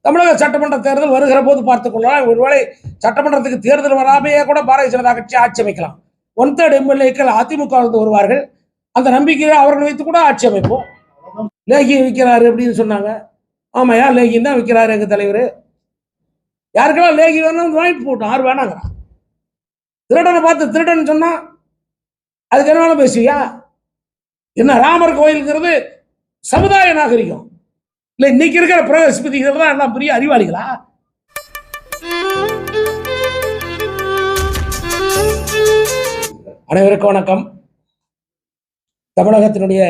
தமிழக சட்டமன்ற தேர்தல் வருகிற போது பார்த்துக் கொள்ளலாம். ஒருவேளை சட்டமன்றத்துக்கு தேர்தல் வராமையே கூட பாரதிய ஜனதா கட்சி ஆட்சி அமைக்கலாம். 1/3 எம்எல்ஏக்கள் அதிமுக வருவார்கள். அந்த நம்பிக்கையை அவர்கள் வைத்து கூட ஆட்சி அமைப்போம். லேகியம் விற்கிறாரு அப்படின்னு சொன்னாங்க. ஆமாயா, லேகியம் தான் விற்கிறாரு எங்க தலைவர். யாருக்கெல்லாம் லேகி வேணும் வாங்கிட்டு போட்டோம். யார் வேணாங்கிறான். திருடனை பார்த்து திருடன் சொன்னா அதுக்கு என்ன பேசுவியா? என்ன ராமர் கோயிலுங்கிறது சமுதாய நாகரிகம் இல்ல? இன்னைக்கு இருக்கிற பிரவேசபதிகள் தான் எல்லாம் பெரிய அறிவாளிகளா? அனைவருக்கும் வணக்கம். தமிழகத்தினுடைய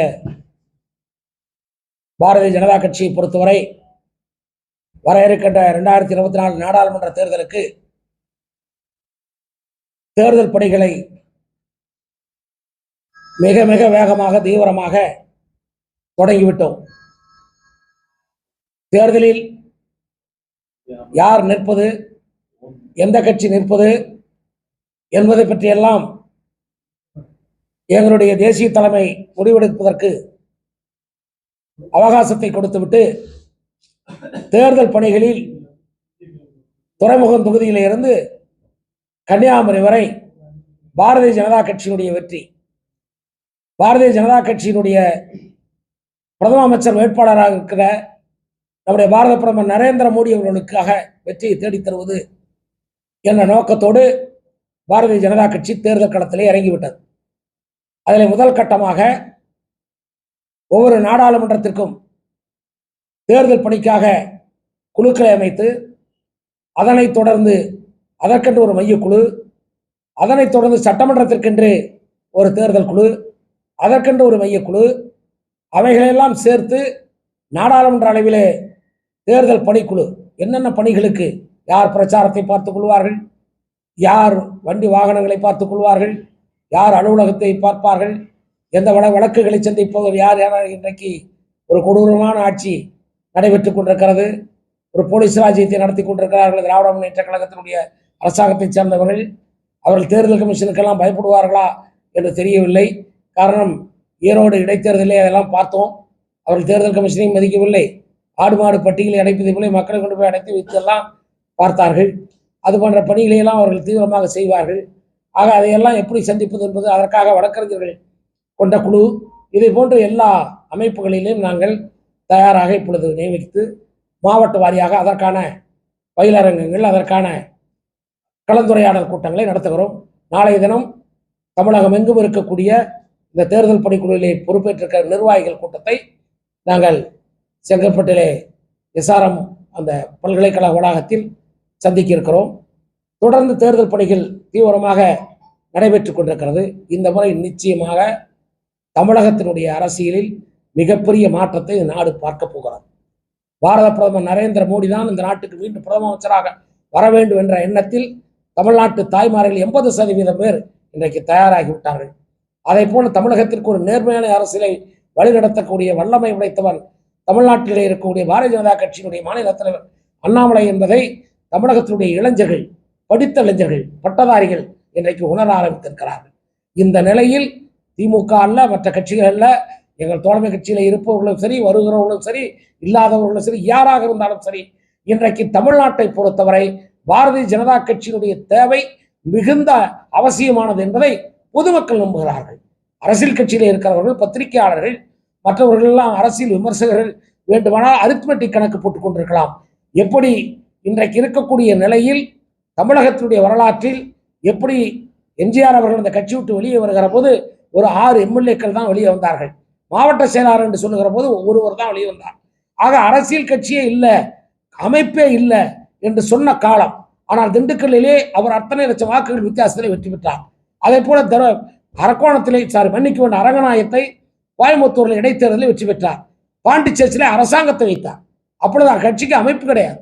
பாரதிய ஜனதா கட்சியை பொறுத்தவரை வர இருக்கின்ற 2024 நாடாளுமன்ற தேர்தலுக்கு தேர்தல் பணிகளை மிக மிக வேகமாக தீவிரமாக தொடங்கிவிட்டோம். தேர்தலில் யார் நிற்பது, எந்த கட்சி நிற்பது என்பதை பற்றியெல்லாம் எங்களுடைய தேசிய தலைமை முடிவெடுப்பதற்கு அவகாசத்தை கொடுத்துவிட்டு தேர்தல் பணிகளில் துறைமுகம் தொகுதியில் இருந்து கன்னியாகுமரி வரை பாரதிய ஜனதா கட்சியினுடைய வெற்றி, பாரதிய ஜனதா கட்சியினுடைய பிரதம அமைச்சர் வேட்பாளராக இருக்கிற நம்முடைய பாரத பிரதமர் நரேந்திர மோடி அவர்களுக்காக வெற்றியை தேடித் தருவது என்ற நோக்கத்தோடு பாரதிய ஜனதா கட்சி தேர்தல் களத்திலே இறங்கிவிட்டது. அதில் முதல் கட்டமாக ஒவ்வொரு நாடாளுமன்றத்திற்கும் தேர்தல் பணிக்காக குழுக்களை அமைத்து, அதனைத் தொடர்ந்து அதற்கென்று ஒரு மையக்குழு, அதனைத் தொடர்ந்து சட்டமன்றத்திற்கென்று ஒரு தேர்தல் குழு, அதற்கென்று ஒரு மையக்குழு, அவைகளெல்லாம் சேர்த்து நாடாளுமன்ற அளவிலே தேர்தல் பணிக்குழு என்னென்ன பணிகளுக்கு யார் பிரச்சாரத்தை பார்த்துக் கொள்வார்கள், யார் வண்டி வாகனங்களை பார்த்துக் கொள்வார்கள், யார் அலுவலகத்தை பார்ப்பார்கள், எந்த வழக்குகளை சந்திப்பவர் யார் யார். இன்றைக்கு ஒரு கொடூரமான ஆட்சி நடைபெற்றுக் கொண்டிருக்கிறது. ஒரு போலீஸ் ராஜ்யத்தை நடத்தி கொண்டிருக்கிறார்கள் திராவிட முன்னேற்ற கழகத்தினுடைய அரசாங்கத்தைச் சேர்ந்தவர்கள். அவர்கள் தேர்தல் கமிஷனுக்கெல்லாம் பயப்படுவார்களா என்று தெரியவில்லை. காரணம், ஈரோடு இடைத்தேர்தலே அதெல்லாம் பார்த்தோம். அவர்கள் தேர்தல் கமிஷனையும் மதிக்கவில்லை. ஆடு மாடு பட்டியலை அடைப்பதை போல மக்களை கொண்டு போய் அடைத்து வைத்தெல்லாம் பார்த்தார்கள். அது போன்ற பணிகளையெல்லாம் அவர்கள் தீவிரமாக செய்வார்கள். ஆக அதையெல்லாம் எப்படி சந்திப்பது என்பது அதற்காக வழக்கறிஞர்கள் கொண்ட குழு, இதை போன்ற எல்லா அமைப்புகளிலும் நாங்கள் தயாராக இப்பொழுது நியமித்து மாவட்ட வாரியாக அதற்கான பயிலரங்கங்கள், அதற்கான கலந்துரையாடல் கூட்டங்களை நடத்துகிறோம். நாளைய தினம் தமிழகம் எங்கும் இருக்கக்கூடிய இந்த தேர்தல் பணிக்குழுவிலே பொறுப்பேற்றிருக்கிற நிர்வாகிகள் கூட்டத்தை நாங்கள் செங்கல்பட்டிலே எஸ்ஆர்எம் அந்த பல்கலைக்கழக வளாகத்தில் சந்திக்க இருக்கிறோம். தொடர்ந்து தேர்தல் பணிகள் தீவிரமாக நடைபெற்றுக் கொண்டிருக்கிறது. இந்த முறை நிச்சயமாக தமிழகத்தினுடைய அரசியலில் மிகப்பெரிய மாற்றத்தை இந்த நாடு பார்க்க போகிறது. பாரத பிரதமர் நரேந்திர மோடி தான் இந்த நாட்டுக்கு மீண்டும் பிரதம அமைச்சராக வர வேண்டும் என்ற எண்ணத்தில் தமிழ்நாட்டு தாய்மார்கள் 80% பேர் இன்றைக்கு தயாராகிவிட்டார்கள். அதை போல தமிழகத்திற்கு ஒரு நேர்மையான அரசியலை வழிநடத்தக்கூடிய வல்லமை உடைத்தவர் தமிழ்நாட்டிலே இருக்கக்கூடிய பாரதிய ஜனதா கட்சியினுடைய மாநில தலைவர் அண்ணாமலை என்பதை தமிழகத்தினுடைய இளைஞர்கள், படித்த இளைஞர்கள், பட்டதாரிகள் இன்றைக்கு உணர ஆரம்பித்திருக்கிறார்கள். இந்த நிலையில் திமுக அல்ல, மற்ற கட்சிகள் அல்ல, எங்கள் தோழமை கட்சியில் இருப்பவர்களும் சரி, வருகிறவர்களும் சரி, இல்லாதவர்களும் சரி, யாராக இருந்தாலும் சரி, இன்றைக்கு தமிழ்நாட்டை பொறுத்தவரை பாரதிய ஜனதா கட்சியினுடைய தேவை மிகுந்த அவசியமானது என்பதை பொதுமக்கள் நம்புகிறார்கள். அரசியல் கட்சியில் இருக்கிறவர்கள், பத்திரிகையாளர்கள், மற்றவர்கள் எல்லாம் அரசியல் விமர்சகர்கள் வேண்டுமானால் அரித்மெட்டிக் கணக்கு போட்டுக் கொண்டிருக்கலாம். எப்படி இன்றைக்கு இருக்கக்கூடிய நிலையில் தமிழகத்தினுடைய வரலாற்றில் எப்படி எம்ஜிஆர் அவர்கள் இந்த கட்சி விட்டு வெளியே வருகிற போது ஒரு 6 எம்எல்ஏக்கள் தான் வெளியே வந்தார்கள். மாவட்ட செயலாளர் என்று சொல்லுகிற போது ஒருவர் தான் வெளியே வந்தார். ஆக அரசியல் கட்சியே இல்லை, அமைப்பே இல்லை என்று சொன்ன காலம். ஆனால் திண்டுக்கல்லிலே அவர் அத்தனை லட்சம் வாக்குகள் வித்தியாசத்திலே வெற்றி பெற்றார். அதே போல அரக்கோணத்திலே மன்னிக்க வேண்டிய அரங்கநாயத்தை கோயம்புத்தூரில் இடைத்தேர்தலில் வெற்றி பெற்றார். பாண்டிச்சேரியிலே அரசாங்கத்தை வைத்தார். அப்பொழுது கட்சிக்கு அமைப்பு கிடையாது.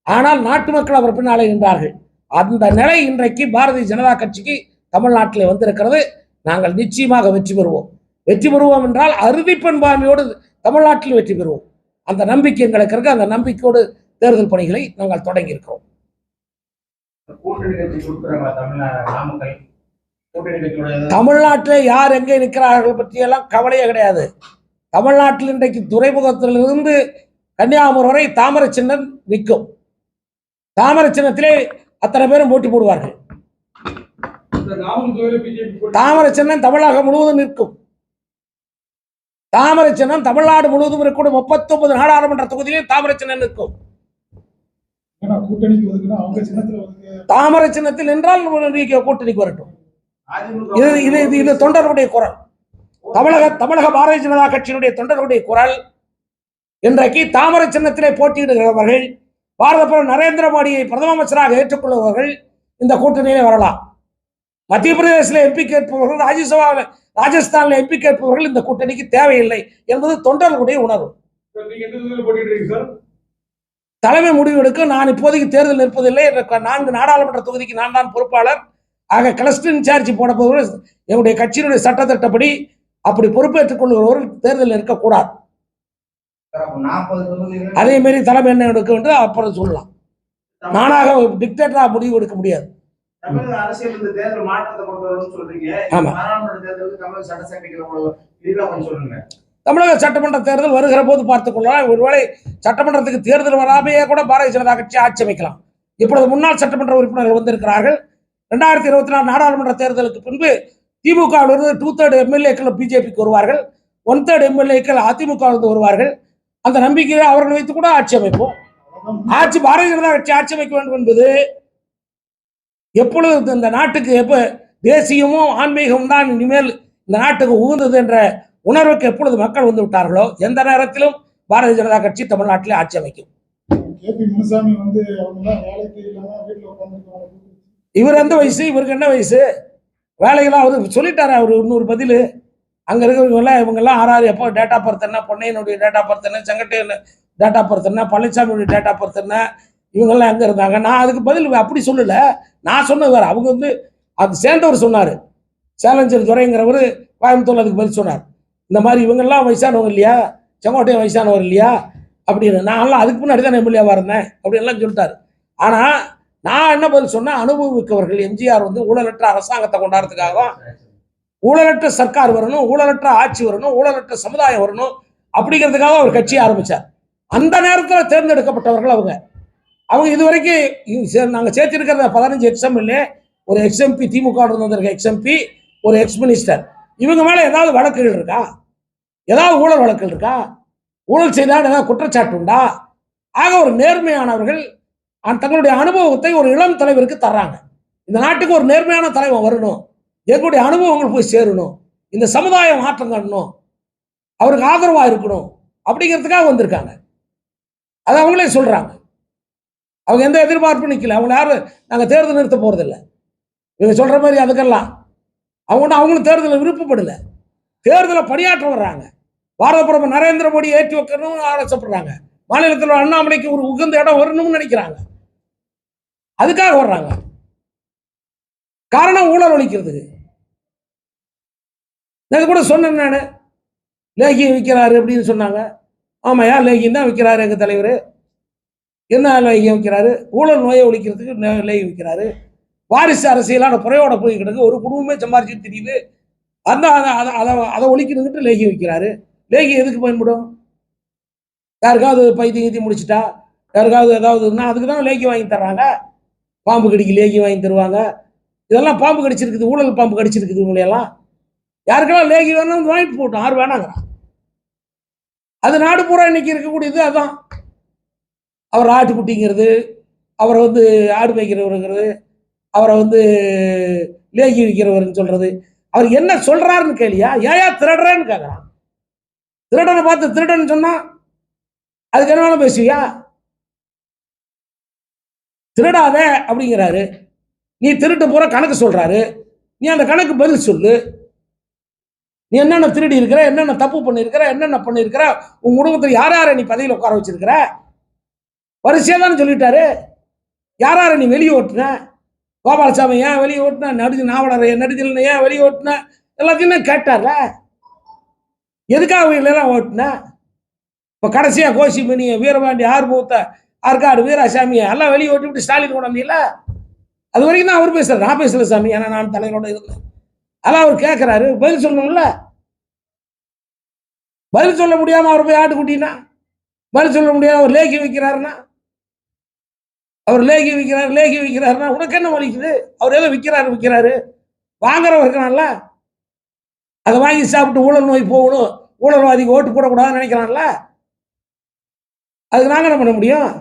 ஆனால் நாட்டு மக்கள் அவர் பின்னாலே நின்றார்கள். அந்த நிலை இன்றைக்கு பாரதிய ஜனதா கட்சிக்கு தமிழ்நாட்டிலே வந்திருக்கிறது. நாங்கள் நிச்சயமாக வெற்றி பெறுவோம். வெற்றி பெறுவோம் என்றால் அறுதி பெரும்பான்மையோடு தமிழ்நாட்டில் வெற்றி பெறுவோம். அந்த நம்பிக்கை எங்களுக்கு இருக்கு. அந்த நம்பிக்கையோடு தேர்தல் பணிகளை நாங்கள் தொடங்கி இருக்கிறோம். தமிழ்நாட்டில் யார் எங்கே நிற்கிறார்கள் பற்றியெல்லாம் கவலையே கிடையாது. தமிழ்நாட்டில் இன்றைக்கு துறைமுகத்திலிருந்து கன்னியாகுமரி வரை தாமரை சின்னம் நிற்கும். தாமரை சின்னத்திலே அத்தனை பேரும் போட்டி போடுவார்கள். தாமரை சின்னம் தமிழகம் முழுவதும் நிற்கும். தாமரை சின்னம் தமிழ்நாடு முழுவதும் இருக்கக்கூடிய 39 நாடாளுமன்ற தொகுதியிலும் தாமரை சின்னம் நிற்கும். தாமரை சின்னத்தில் என்றால் கூட்டணிக்கு வரட்டும். இது தொண்டர்களுடைய குரல். தமிழக பாரதிய ஜனதா கட்சியினுடைய தொண்டர்களுடைய குரல். இன்றைக்கு தாமரை சின்னத்திலே போட்டியிடுகிறவர்கள், பாரத பிரதமர் நரேந்திர மோடியை பிரதம அமைச்சராக ஏற்றுக்கொள்பவர்கள் இந்த கூட்டணியிலே வரலாம். மத்திய பிரதேசத்தில் எம்பி கேட்பவர்கள், ராஜ்யசபாவில் ராஜஸ்தானில் எம்பி கேட்பவர்கள் இந்த கூட்டணிக்கு தேவையில்லை என்பது தொண்டர்களுடைய உணர்வு. தலைமை முடிவெடுக்க நான் இப்போதைக்கு தேர்தல் நிற்பதில்லை. 4 நாடாளுமன்ற தொகுதிக்கு நான் தான் பொறுப்பாளர். ஆக கிளஸ்டர் இன்சார்ஜ் போன போது என்னுடைய கட்சியினுடைய சட்டத்திட்டப்படி அப்படி பொறுப்பேற்றுக் கொள்கிறவர்கள் தேர்தலில் இருக்கக்கூடாது. அதே மாதிரி தலைமை என்ன எடுக்க வேண்டும் அப்புறம் சொல்லலாம். நானாக டிக்டேட்டரா முடிவு எடுக்க முடியாது. தமிழக சட்டமன்ற தேர்தல் வருகிற போது பார்த்துக் கொள்ளலாம். ஒருவேளை சட்டமன்றத்துக்கு தேர்தல் வராமையே கூட பாரதிய ஜனதா கட்சி ஆட்சி அமைக்கலாம். இப்பொழுது முன்னாள் சட்டமன்ற உறுப்பினர்கள் வந்திருக்கிறார்கள். 2024 நாடாளுமன்ற தேர்தலுக்கு பின்பு திமுகவிலிருந்து 2/3 எம்எல்ஏக்கள் பிஜேபிக்கு வருவார்கள், 1/3 எம்எல்ஏக்கள் அதிமுகவிலிருந்து வருவார்கள். அந்த நம்பிக்கையை அவர்கள் வைத்து கூட ஆட்சி அமைப்போம். ஆட்சி பாரதிய ஜனதா கட்சி ஆட்சி அமைக்க வேண்டும் என்பது எப்பொழுது இந்த நாட்டுக்கு எப்ப தேசியமும் ஆன்மீகமும் தான் இனிமேல் இந்த நாட்டுக்கு உகந்தது என்ற உணர்வுக்கு எப்பொழுது மக்கள் வந்து விட்டார்களோ எந்த நேரத்திலும் பாரதிய ஜனதா கட்சி தமிழ்நாட்டிலே ஆட்சி அமைக்கும். இவர் எந்த வயசு, இவருக்கு என்ன வயசு? வேலைகளாம் அவரு சொல்லிட்டாரு. அவர் இன்னொரு பதில் அங்க இருக்கிறவங்க இவங்கெல்லாம் ஆறாறு எப்போ டேட் ஆஃப் பர்த் என்ன, பொன்னையனுடைய டேட் ஆஃப் பர்த் என்ன, செங்கட்டையன் டேட் ஆஃப் பர்த் என்ன, பழனிசாமியுடைய டேட் ஆஃப் பர்த் என்ன, இவங்கெல்லாம் எங்க இருந்தாங்க. நான் அதுக்கு பதில் அப்படி சொல்லல. நான் சொன்னது வேற. அவங்க வந்து அது சேர்ந்தவர் சொன்னாரு. சேலஞ்சர் துரைங்கிறவர் கோயம்புத்தூர்ல அதுக்கு பதில் சொன்னார். இந்த மாதிரி இவங்கெல்லாம் வயசானவங்க இல்லையா, செங்கோட்டையன் வயசானவர் இல்லையா அப்படின்னு. நான்லாம் அதுக்கு முன்னாடி தான் எம்எல்ஏவா இருந்தேன் அப்படின்லாம் சொல்லிட்டாரு. ஆனா நான் என்ன பதில் சொன்னேன், அனுபவிக்கவர்கள் எம்ஜிஆர் வந்து ஊழலற்ற அரசாங்கத்தை கொண்டாடுறதுக்காக தான் ஊழலற்ற சர்க்கார் வரணும், ஊழலற்ற ஆட்சி வரணும், ஊழலற்ற சமுதாயம் வரணும் அப்படிங்கிறதுக்காக அவர் கட்சியை ஆரம்பிச்சார். அந்த நேரத்தில் தேர்ந்தெடுக்கப்பட்டவர்கள் அவங்க இதுவரைக்கும் நாங்கள் சேர்த்திருக்கிற 15 எக்ஸ்எம்எல்ஏ, ஒரு எக்ஸ்எம்பி, திமுக வந்திருக்க எக்ஸ்எம்பி, ஒரு எக்ஸ் மினிஸ்டர். இவங்க மேல ஏதாவது வழக்குகள் இருக்கா? ஏதாவது ஊழல் வழக்குகள் இருக்கா? ஊழல் செய்தால் ஏதாவது குற்றச்சாட்டு உண்டா? ஆக ஒரு நேர்மையானவர்கள் தங்களுடைய அனுபவத்தை ஒரு இளம் தலைவருக்கு தர்றாங்க. இந்த நாட்டுக்கு ஒரு நேர்மையான தலைவர் வரணும், எங்களுடைய அனுபவங்கள் போய் சேரணும், இந்த சமுதாயம் மாற்றம் காணணும், அவருக்கு ஆதரவா இருக்கணும் அப்படிங்கிறதுக்காக வந்திருக்காங்க. அது அவங்களே சொல்றாங்க. அவங்க எந்த எதிர்பார்ப்பு நிற்கல. அவங்க யாரும் நாங்கள் தேர்தல் நிறுத்த போறதில்லை. இவங்க சொல்ற மாதிரி அதுக்கெல்லாம் அவங்களும் தேர்தலில் விருப்பப்படல. தேர்தலை பணியாற்ற வர்றாங்க. பாரத பிரதமர் நரேந்திர மோடி ஏற்றி வைக்கணும்னு ஆசைப்படுறாங்க. மாநிலத்தில் அண்ணாமலைக்கு ஒரு உகந்த இடம் வரணும்னு நினைக்கிறாங்க. அதுக்காக வர்றாங்க. காரணம் ஊழல் ஒழிக்கிறதுக்கு. நான் கூட சொன்னேன், நான் லேகி விற்கிறாரு அப்படின்னு சொன்னாங்க. ஆமாயா, லேகின்னு தான் விற்கிறாரு எங்க தலைவர். என்ன லேகி விற்கிறாரு? ஊழல் நோயை ஒழிக்கிறதுக்கு லேகி விற்கிறாரு. வாரிசு அரசியலான குறையோட போய் கிடக்கு. ஒரு குடும்பமே சம்பாரிச்சு தெரியுது. அதை ஒழிக்கணுங்கிட்டு லேகி வைக்கிறாரு. லேகி எதுக்கு பயன்படும்? யாருக்காவது பைத்தியம் முடிச்சுட்டா, யாருக்காவது ஏதாவதுன்னா அதுக்கு தான் லேகி வாங்கி தர்றாங்க. பாம்பு கடிக்கு லேகி வாங்கி தருவாங்க. இதெல்லாம் பாம்பு கடிச்சிருக்குது, ஊழல் பாம்பு கடிச்சிருக்குது. இவங்களையெல்லாம் யாருக்கெல்லாம் லேகி வேணும் வாங்கிட்டு போட்டோம். யார் வேணாங்கிறான். அது நாடு பூரா இன்னைக்கு இருக்கக்கூடியது. அதான் அவர் ஆட்டுக்குட்டிங்கிறது, அவரை வந்து ஆடு மேய்க்கிறவருங்கிறது, அவரை வந்து லேகி வைக்கிறவர்னு சொல்றது. அவர் என்ன சொல்றாருன்னு கேளியா? ஏயா திருடுறேன்னு கேட்கறான். திருடனை பார்த்து திருடன்னு சொன்னா அதுக்கு என்ன வேணும் பேசுவியா? திருடாத அப்படிங்கிறாரு. நீ திருட்டு போற கணக்கு சொல்றாரு. நீ அந்த கணக்கு பதில் சொல்லு. நீ என்னென்ன திருடி இருக்கிற, என்னென்ன தப்பு பண்ணிருக்கிற, என்னென்ன பண்ணிருக்கிற, உன் குடும்பத்தில் யார் யாரை நீ பதவியில் உட்கார வச்சிருக்கிற வரிசையா தானே சொல்லிட்டாரு. யார் யாரை நீ வெளியே ஓட்டுன, கோபாலசாமி ஏன் வெளியே ஓட்டுன, நாவலர் நடிகர் ஏன் வெளியே ஓட்டுன, எல்லாத்தையும் கேட்டார்ல. எதுக்காக எல்லாம் ஓட்டுன? இப்போ கடைசியா கோசிமணி, வீரபாண்டி, ஆறுமுகத்த, ஆற்காடு வீராசாமியை எல்லாம் வெளியே ஓட்டி விட்டு ஸ்டாலின் கொண்டு வந்தீங்களா? அது வரைக்கும் தான் அவர் பேசுறாரு. நான் பேசல சாமி, ஏன்னா நான் தலைவரோட இருந்தேன். அதெல்லாம் அவர் கேட்கிறாரு, பதில் சொல்லணும்ல. பதில் சொல்ல முடியாம அவர் போய் ஆட்டுக்குட்டினா பதில் சொல்ல முடியாது. அவர் லேகி வைக்கிறாருன்னா லேகி வைக்கிறாருன்னா உனக்கு என்ன வலிக்குது? அவர் ஏதோ விற்கிறாரு வாங்குறவர் இருக்கிறான்ல, அதை வாங்கி சாப்பிட்டு ஊழல் நோய் போகணும், ஊழல்வாதிக்கு ஓட்டு போடக்கூடாதுன்னு நினைக்கிறான்ல, அதுக்கு நாங்க என்ன பண்ண முடியும்?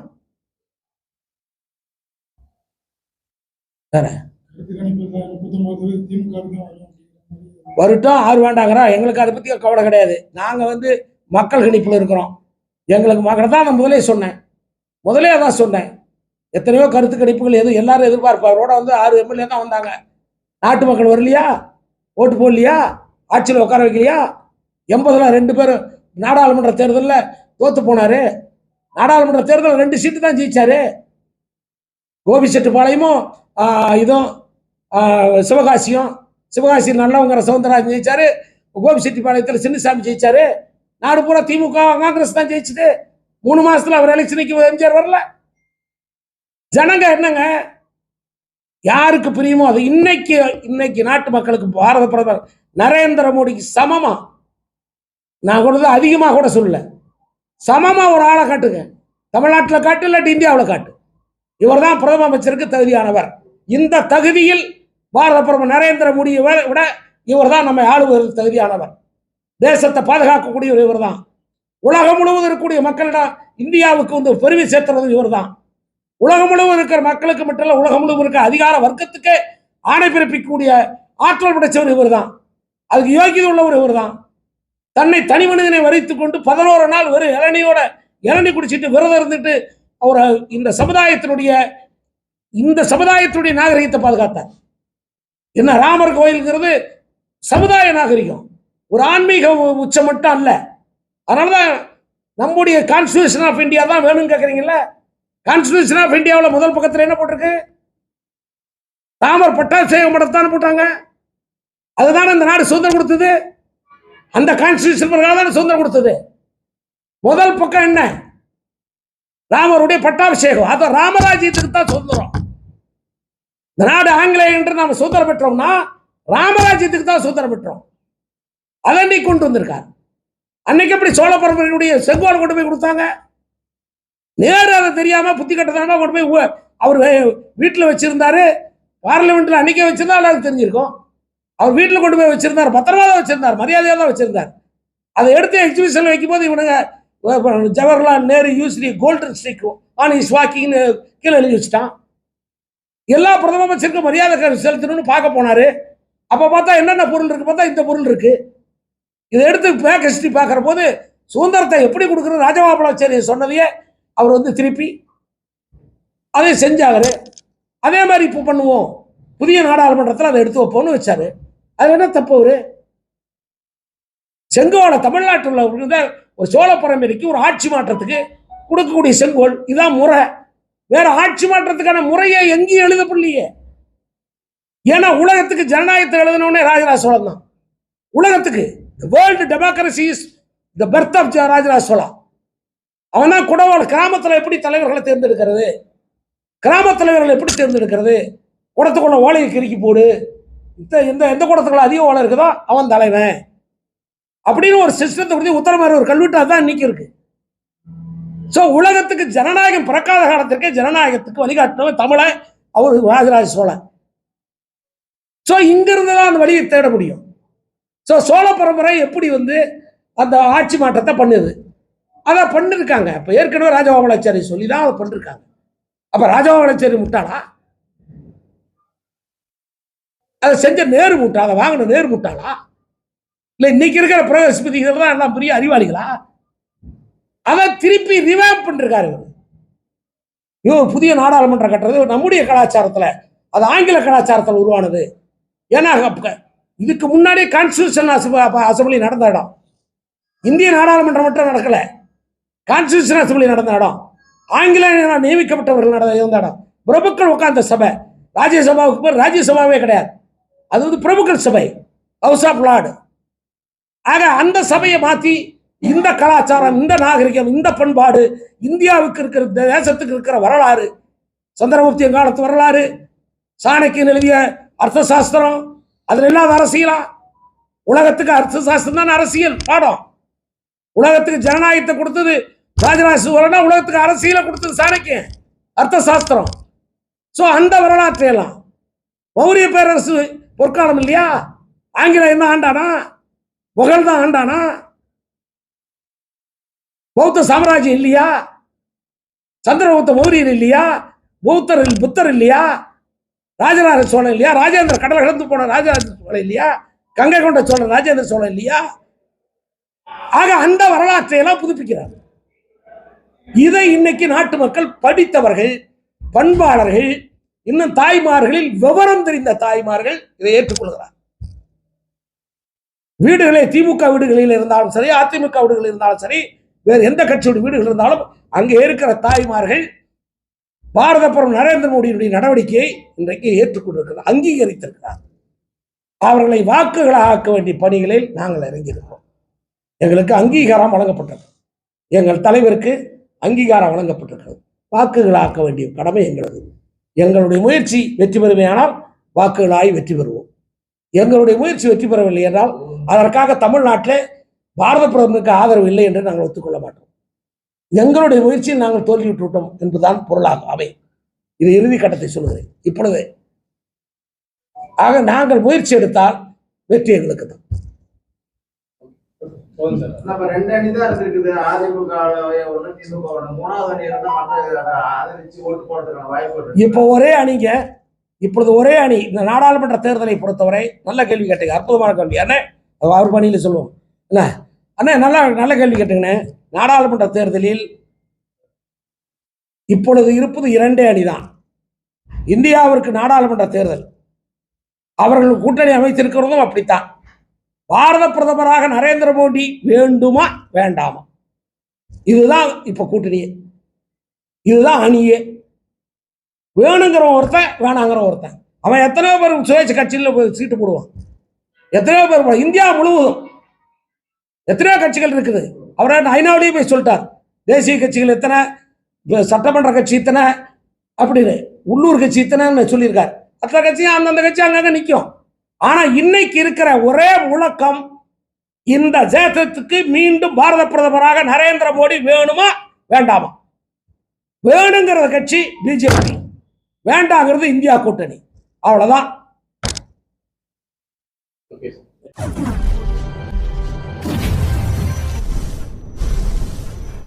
வரட்டும், ஆறு வேண்டாங்கிறா. எங்களுக்கு அதை பத்தி கவலை கிடையாது. நாங்க மக்கள் கணிப்புல இருக்கிறோம். எங்களுக்கு மக்கள் தான். நான் முதலே அதான் சொன்னேன். எத்தனையோ கருத்து கணிப்புகள் எல்லாரும் எதிர்பார்ப்பாரோட 6 எம்எல்ஏ தான் வந்தாங்க. நாட்டு மக்கள் வரலையா? ஓட்டு போடலையா? ஆட்சியில் உட்கார வைக்கலையா? 80ல் 2 பேர் நாடாளுமன்ற தேர்தலில் தோத்து போனாரு. நாடாளுமன்ற தேர்தல் 2 சீட்டு தான் ஜெயிச்சாரு. கோபிச்செட்டிப்பாளையமும் இதுவும் சிவகாசி நல்லவங்கிற சவுந்தரராஜன் ஜெயிச்சாரு. கோபிச்செட்டிப்பாளையத்தில் சின்னசாமி ஜெயிச்சாரு. நாடு பூரா திமுக காங்கிரஸ் தான் ஜெயிச்சுது. 3 மாசத்துல அவர் எலெக்ஷனுக்கு எம்ஜிஆர் வரல. ஜனங்க என்னங்க யாருக்கு பிரியுமோ அது இன்னைக்கு நாட்டு மக்களுக்கு பாரத பிரதமர் நரேந்திர மோடிக்கு சமமா, நான் கூட அதிகமாக கூட சொல்லல, சமமா ஒரு ஆளை காட்டுங்க. தமிழ்நாட்டில் காட்டு, இல்லாட்டி இந்தியாவில் காட்டு. இவர் தான் பிரதம அமைச்சருக்கு தகுதியானவர். இந்த தகுதியில் பாரத பிரதமர் நரேந்திர மோடியை விட இவர் தான் நம்ம ஆளுவதற்கு தகுதியானவர். தேசத்தை பாதுகாக்கக்கூடிய இவர் தான். உலகம் முழுவதும் இருக்கக்கூடிய மக்களிடம் இந்தியாவுக்கு பெருமை சேர்த்துறது இவர் தான். உலகம் முழுவதும் இருக்கிற மக்களுக்கு மட்டும் இல்ல, உலகம் முழுவதும் இருக்கிற அதிகார வர்க்கத்துக்கு ஆணை பிறப்பிக்கக்கூடிய ஆற்றல் படைச்சவர் இவர் தான். அதுக்கு யோகியதை உள்ளவர் இவர் தான். தன்னை தனி மனிதனை வரைத்துக் கொண்டு 11 நாள் வெறும் இளநீ குடிச்சிட்டு விரதம் இருந்துட்டு அவர் இந்த சமுதாயத்துடைய நாகரிகத்தை பாதுகாத்தார். என்ன ராமர் கோயில்ங்கிறது சமுதாய நாகரிகம், ஒரு ஆன்மீக உச்சம் மட்டும் அல்ல. அதனாலதான் நம்முடைய கான்ஸ்டிடியூஷன் ஆஃப் இந்தியா தான் வேணும்னு கேட்கறீங்கல்ல. கான்ஸ்டிடியூஷன் ஆஃப் இந்தியாவில் முதல் பக்கத்தில் என்ன போட்டிருக்கு? ராமர் பட்டாபிஷேகம் மடத்தான போட்டாங்க. அதுதானே இந்த நாடு சுதந்திரம் கொடுத்தது. அந்த கான்ஸ்டிடியூஷன் பிரகாரம் தானே சுதந்திரம் கொடுத்தது. முதல் பக்கம் என்ன? ராமருடைய பட்டாபிஷேகம். அது ராமராஜ்யத்துக்கு தான் சுதந்திரம். இந்த நாடு ஆங்கிலேய என்று நாம சுதந்திரம் பெற்றோம்னா ராமராஜ்யத்துக்கு தான் சுதந்திரம் பெற்றோம். அதை நீ கொண்டு வந்திருக்கார். அன்னைக்கு எப்படி சோழ பரம்பரையுடைய செங்கோல் கொண்டு போய் கொடுத்தாங்க? நேரு அதை தெரியாம புத்தி கட்டதானமா கொண்டு போய் அவர் வீட்டில் வச்சிருந்தாரு. பார்லிமெண்ட்ல அன்னைக்கே வச்சிருந்தா எல்லாருக்கும் தெரிஞ்சிருக்கும். அவர் வீட்டில் கொண்டு போய் வச்சிருந்தார், பத்திரமா தான் வச்சிருந்தார், மரியாதையாக தான் வச்சிருந்தார். அதை எடுத்து எக்ஸிபிஷன் வைக்கும் போது இவனுங்க Jawaharlal Nehru usually golden stick on his வாக்கிங்னு கீழே எழுதி வச்சுட்டான். எல்லா பிரதம அமைச்சருக்கும் மரியாதை செலுத்தணும்னு பார்க்க போனாரு. அப்ப பார்த்தா என்னென்ன பொருள் இருக்கு பார்த்தா இந்த பொருள் இருக்கு. இதை எடுத்து பேக் ஹிஸ்டரி பார்க்குற போது சுதந்திரத்தை எப்படி கொடுக்குறது ராஜகோபாலாச்சாரி சொன்னதையே அவர் திருப்பி அதை செஞ்சாரு. அதே மாதிரி இப்போ பண்ணுவோம், புதிய நாடாளுமன்றத்தில் அதை எடுத்து வைப்போம்னு வச்சாரு. அது என்ன தப்பு? அவரு செங்கோலை தமிழ்நாட்டில் உள்ள ஒரு சோழ பரம்பரைக்கு ஒரு ஆட்சி மாற்றத்துக்கு கொடுக்கக்கூடிய செங்கோல் இதான் முறை. வேற ஆட்சி மாற்றத்துக்கான முறையை எங்கேயும் எழுதப்படலையே. ஏன்னா உலகத்துக்கு ஜனநாயகத்தை எழுதணும்னே ராஜராஜ சோழன் தான். உலகத்துக்கு world democracy is the birth of Rajaraja Chola. அவன் தான் குடவாள கிராமத்தில் எப்படி தலைவர்களை தேர்ந்தெடுக்கிறது, கிராம தலைவர்கள் எப்படி தேர்ந்தெடுக்கிறது, குடத்துக்குள்ள ஓலையை கிறுக்கி போடு, எந்த குடத்துக்குள்ள அதிக ஓலை இருக்குதோ அவன் தலைவன் அப்படின்னு ஒரு சிஸ்டத்தை கொடுத்து உத்தரமாரி ஒரு கல்வெட்டு தான் இன்னைக்கு இருக்கு. ஸோ உலகத்துக்கு ஜனநாயகம் பிறக்காத காலத்திற்கே ஜனநாயகத்துக்கு வழிகாட்டினவன் தமிழை அவர் ராஜராஜ சோழன். ஸோ இங்கிருந்து தான் அந்த வழியை தேட முடியும். ஸோ சோழ பரம்பரை எப்படி அந்த ஆட்சி மாற்றத்தை பண்ணுது, அதை பண்ணிருக்காங்க. இப்போ ஏற்கனவே ராஜகோபாலாச்சாரி சொல்லி தான் அதை பண்ணிருக்காங்க. அப்ப ராஜகோபாலாச்சாரி முட்டாளா? அதை செஞ்ச நேரு முட்டாளா? அதை வாங்கின நேரு முட்டாளா? இல்லை இன்னைக்கு இருக்கிற பிரதேசபதிகள் தான் எல்லாம் பெரிய அறிவாளிகளா? அதை திருப்பி ரிவாம்ப் பண்ணிருக்காரு இவர். புதிய நாடாளுமன்றம் கட்டுறது நம்முடைய கலாச்சாரத்தில், அது ஆங்கில கலாச்சாரத்தில் உருவானது. ஏன்னா இதுக்கு முன்னாடி கான்ஸ்டியூஷன் அசம்பிளி நடந்த இடம், இந்திய நாடாளுமன்றம் மட்டும் நடக்கல, கான்ஸ்டியூஷன் அசம்பிளி நடந்த இடம், ஆங்கில நியமிக்கப்பட்டவர்கள் இருந்த இடம், பிரபுக்கள் உட்கார்ந்த சபை. ராஜ்யசபாவுக்கு பேர் ராஜ்யசபாவே கிடையாது, அது பிரபுக்கள் சபை, ஹவுஸ் ஆஃப் லார்டு. ஆக அந்த சபையை மாற்றி இந்த கலாச்சாரம், இந்த நாகரிகம், இந்த பண்பாடு, இந்தியாவுக்கு இருக்கிற தேசத்துக்கு இருக்கிற வரலாறு, சந்திரகுப்தியன் காலத்து வரலாறு, சாணக்கியன் எழுதிய அர்த்த சாஸ்திரம், அதுல இல்லாத அரசியலா? உலகத்துக்கு அர்த்த சாஸ்திரம் தான் அரசியல் பாடம். உலகத்துக்கு ஜனநாயகத்தை கொடுத்தது ராஜராஜ சோழனா உலகத்துக்கு அரசியலை கொடுத்தது சாணக்கியன், அர்த்த சாஸ்திரம். ஸோ அந்த வரலாற்றை எல்லாம் மௌரிய பேரரசு பொற்காலம் இல்லையா? ஆங்கிலம் என்ன ஆண்டானா? முகல் தான் ஆண்டானா? பௌத்த சாம்ராஜ்யம் இல்லையா? சந்திரகுப்த மௌரியர் இல்லையா? புத்தர் இல்லையா? ராஜராஜ சோழன் இல்லையா? ராஜேந்திர கடலை இழந்து போன ராஜராஜ சோழன் இல்லையா? கங்கை கொண்ட சோழன் ராஜேந்திர சோழன் இல்லையா? ஆக அந்த வரலாற்றை எல்லாம் புதுப்பிக்கிறார். இதை இன்னைக்கு நாட்டு மக்கள் படித்தவர்கள், பண்பாளர்கள், இன்னும் தாய்மார்களில் விவரம் தெரிந்த தாய்மார்கள் இதை ஏற்றுக்கொள்கிறார். வீடுகளே திமுக வீடுகளில் இருந்தாலும் சரி, அதிமுக வீடுகளில் இருந்தாலும் சரி, வேறு எந்த கட்சியோட வீடுகள் இருந்தாலும் அங்கே இருக்கிற தாய்மார்கள் பாரத பிரதமர் நரேந்திர மோடியினுடைய நடவடிக்கையை இன்றைக்கு ஏற்றுக்கொண்டிருக்கிறார், அங்கீகரித்திருக்கிறார். அவர்களை வாக்குகளாக ஆக்க வேண்டிய பணிகளில் நாங்கள் இறங்கியிருக்கிறோம். எங்களுக்கு அங்கீகாரம் வழங்கப்பட்டது, எங்கள் தலைவருக்கு அங்கீகாரம் வழங்கப்பட்டிருக்கிறது. வாக்குகளாக்க வேண்டிய கடமை எங்களது. எங்களுடைய முயற்சி வெற்றி பெறுமையானால் வாக்குகளாய் வெற்றி பெறுவோம். எங்களுடைய முயற்சி வெற்றி பெறவில்லை என்றால் அதற்காக தமிழ்நாட்டில் பாரத பிரதமருக்கு ஆதரவு இல்லை என்று நாங்கள் ஒத்துக்கொள்ள மாட்டோம். எங்களுடைய முயற்சியில் நாங்கள் தோல்வியுற்று விட்டோம் என்பதுதான் பொருளாகும் அவை. இது இறுதி கட்டத்தை சொல்லுகிறேன் இப்பொழுது. ஆக நாங்கள் முயற்சி எடுத்தால் வெற்றி எங்களுக்கு தான். இப்போ ஒரே அணிங்க, இப்பொழுது ஒரே அணி. இந்த நாடாளுமன்ற தேர்தலை பொறுத்தவரை நல்ல கேள்வி கேட்டீங்க, அற்புதமான கேள்வி. அண்ணே அவர் பணியில சொல்லுவோம் என்ன அண்ணே, நல்ல கேள்வி கேட்டுங்கண்ணே. நாடாளுமன்ற தேர்தலில் இப்பொழுது இருப்பது 2 அணிதான். இந்தியாவிற்கு நாடாளுமன்ற தேர்தல் அவர்கள் கூட்டணி அமைத்திருக்கிறதும் அப்படித்தான். பாரத பிரதமராக நரேந்திர மோடி வேண்டுமா வேண்டாமா, இதுதான் இப்ப கூட்டணியே, இதுதான் அணியே. வேணுங்கிற ஒருத்தன், வேணாங்கிற ஒருத்தன். அவன் எத்தனையோ பேர் சுயேட்சை கட்சியில் சீட்டு போடுவான், எத்தனையோ பேர். இந்தியா முழுவதும் எத்தனையோ கட்சிகள் இருக்குது. அவரை ஐநாவிலேயே போய் சொல்லிட்டார், தேசிய கட்சிகள் எத்தனை, சட்டமன்ற கட்சி இத்தனை அப்படின்னு, உள்ளூர் கட்சி இத்தனைன்னு சொல்லியிருக்கார். அத்தனை கட்சியும் அந்தந்த கட்சி அங்கங்க நிற்கும். ஆனா இன்னைக்கு இருக்கிற ஒரே முழக்கம், இந்த தேசத்துக்கு மீண்டும் பாரத பிரதமராக நரேந்திர மோடி வேணுமா வேண்டாமா. வேணுங்கிற கட்சி பிஜேபி, வேண்டாங்கிறது இந்தியா கூட்டணி. அவ்வளவுதான்.